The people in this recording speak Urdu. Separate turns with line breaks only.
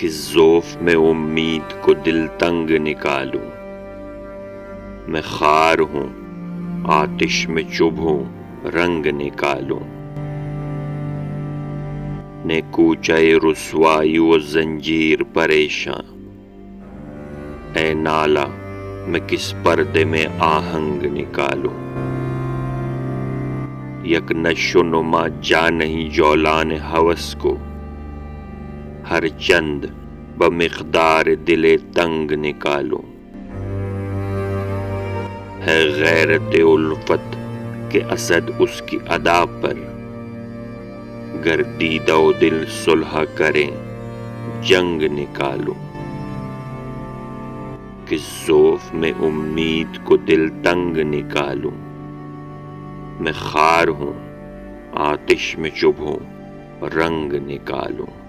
کہ ذوف میں امید کو دل تنگ نکالوں، میں خار ہوں آتش میں چبھوں رنگ نکالوں، نے کوچہ رسوائی و زنجیر پریشاں، اے نالہ میں کس پردے میں آہنگ نکالوں، یک نشوونما جا نہیں جولان ہوس کو، ہرچند بمقدار دل تنگ نکالوں، ہے غیرت الفت کہ اسد اس کی ادا پر، گردیدہ و دل صلح کریں جنگ نکالوں، کہ ذوف میں امید کو دل تنگ نکالوں، میں خار ہوں آتش میں چبھوں رنگ نکالوں۔